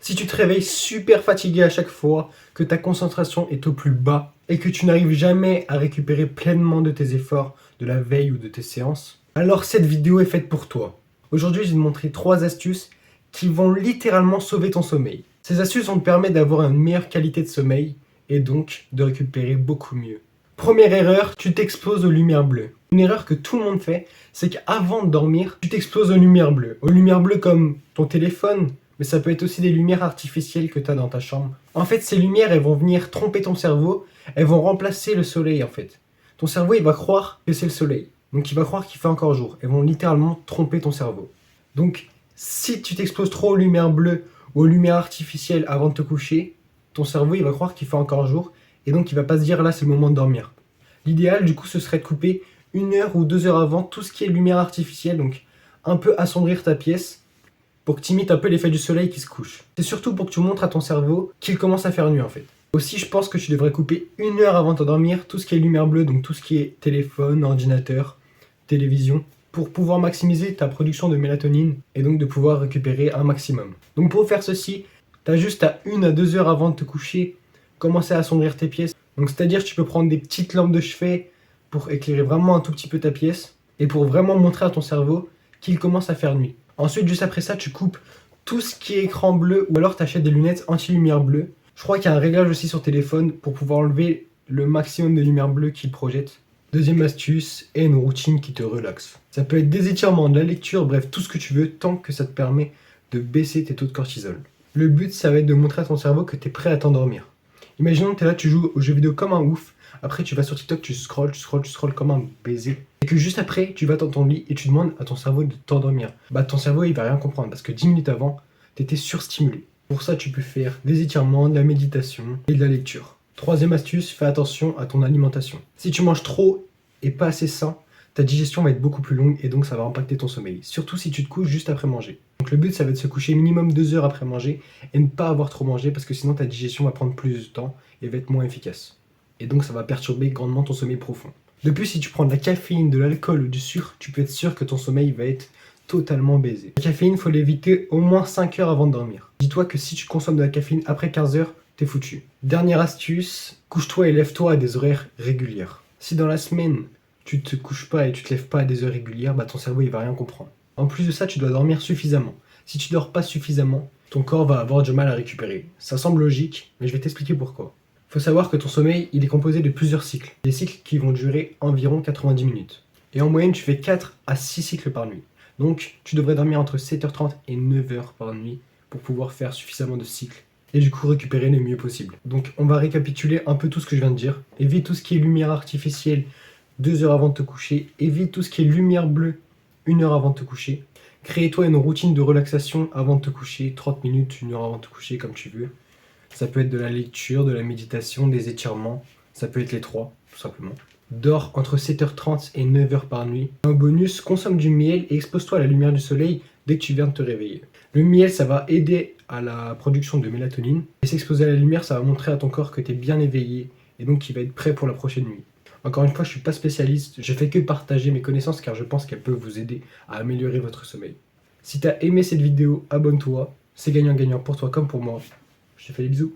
Si tu te réveilles super fatigué à chaque fois, que ta concentration est au plus bas et que tu n'arrives jamais à récupérer pleinement de tes efforts de la veille ou de tes séances, alors cette vidéo est faite pour toi. Aujourd'hui, je vais te montrer 3 astuces qui vont littéralement sauver ton sommeil. Ces astuces vont te permettre d'avoir une meilleure qualité de sommeil et donc de récupérer beaucoup mieux. Première erreur, tu t'exposes aux lumières bleues. Une erreur que tout le monde fait, c'est qu'avant de dormir, tu t'exposes aux lumières bleues. Aux lumières bleues comme ton téléphone, mais ça peut être aussi des lumières artificielles que tu as dans ta chambre. En fait, ces lumières, elles vont venir tromper ton cerveau, elles vont remplacer le soleil en fait. Ton cerveau, il va croire que c'est le soleil. Donc il va croire qu'il fait encore jour. Elles vont littéralement tromper ton cerveau. Donc, si tu t'exposes trop aux lumières bleues ou aux lumières artificielles avant de te coucher, ton cerveau, il va croire qu'il fait encore jour et donc il va pas se dire là c'est le moment de dormir. L'idéal du coup ce serait de couper 1 heure ou 2 heures avant tout ce qui est lumière artificielle, donc un peu assombrir ta pièce pour que tu imites un peu l'effet du soleil qui se couche. C'est surtout pour que tu montres à ton cerveau qu'il commence à faire nuit en fait. Aussi je pense que tu devrais couper 1 heure avant de t'endormir tout ce qui est lumière bleue, donc tout ce qui est téléphone, ordinateur, télévision, pour pouvoir maximiser ta production de mélatonine et donc de pouvoir récupérer un maximum. Donc pour faire ceci, tu as juste à 1 à 2 heures avant de te coucher commencer à assombrir tes pièces. Donc c'est-à-dire que tu peux prendre des petites lampes de chevet pour éclairer vraiment un tout petit peu ta pièce et pour vraiment montrer à ton cerveau qu'il commence à faire nuit. Ensuite, juste après ça, tu coupes tout ce qui est écran bleu ou alors tu achètes des lunettes anti-lumière bleue. Je crois qu'il y a un réglage aussi sur téléphone pour pouvoir enlever le maximum de lumière bleue qu'il projette. Deuxième astuce est une routine qui te relaxe. Ça peut être des étirements, de la lecture, bref, tout ce que tu veux tant que ça te permet de baisser tes taux de cortisol. Le but, ça va être de montrer à ton cerveau que tu es prêt à t'endormir. Imaginons que tu es là, tu joues aux jeux vidéo comme un ouf, après tu vas sur TikTok, tu scrolles comme un baiser, et que juste après, tu vas dans ton lit et tu demandes à ton cerveau de t'endormir. Bah ton cerveau, il va rien comprendre, parce que 10 minutes avant, tu étais surstimulé. Pour ça, tu peux faire des étirements, de la méditation et de la lecture. Troisième astuce, fais attention à ton alimentation. Si tu manges trop et pas assez sain, ta digestion va être beaucoup plus longue et donc ça va impacter ton sommeil. Surtout si tu te couches juste après manger. Donc le but, ça va être de se coucher minimum 2 heures après manger et ne pas avoir trop mangé parce que sinon ta digestion va prendre plus de temps et va être moins efficace. Et donc ça va perturber grandement ton sommeil profond. De plus, si tu prends de la caféine, de l'alcool ou du sucre, tu peux être sûr que ton sommeil va être totalement baisé. La caféine, faut l'éviter au moins 5 heures avant de dormir. Dis-toi que si tu consommes de la caféine après 15 heures, t'es foutu. Dernière astuce, couche-toi et lève-toi à des horaires régulières. Si dans la semaine, tu te couches pas et tu te lèves pas à des heures régulières, bah ton cerveau il va rien comprendre. En plus de ça, tu dois dormir suffisamment. Si tu dors pas suffisamment, ton corps va avoir du mal à récupérer. Ça semble logique, mais je vais t'expliquer pourquoi. Faut savoir que ton sommeil, il est composé de plusieurs cycles. Des cycles qui vont durer environ 90 minutes. Et en moyenne, tu fais 4 à 6 cycles par nuit. Donc, tu devrais dormir entre 7h30 et 9h par nuit pour pouvoir faire suffisamment de cycles et du coup récupérer le mieux possible. Donc, on va récapituler un peu tout ce que je viens de dire. Évite tout ce qui est lumière artificielle 2 heures avant de te coucher. Évite tout ce qui est lumière bleue 1 heure avant de te coucher. Crée-toi une routine de relaxation avant de te coucher, 30 minutes, 1 heure avant de te coucher, comme tu veux. Ça peut être de la lecture, de la méditation, des étirements. Ça peut être les 3, tout simplement. Dors entre 7h30 et 9h par nuit. Un bonus, consomme du miel et expose-toi à la lumière du soleil dès que tu viens de te réveiller. Le miel, ça va aider à la production de mélatonine. Et s'exposer à la lumière, ça va montrer à ton corps que tu es bien éveillé et donc qu'il va être prêt pour la prochaine nuit. Encore une fois, je ne suis pas spécialiste, je fais que partager mes connaissances car je pense qu'elles peuvent vous aider à améliorer votre sommeil. Si tu as aimé cette vidéo, abonne-toi, c'est gagnant-gagnant pour toi comme pour moi. Je te fais des bisous.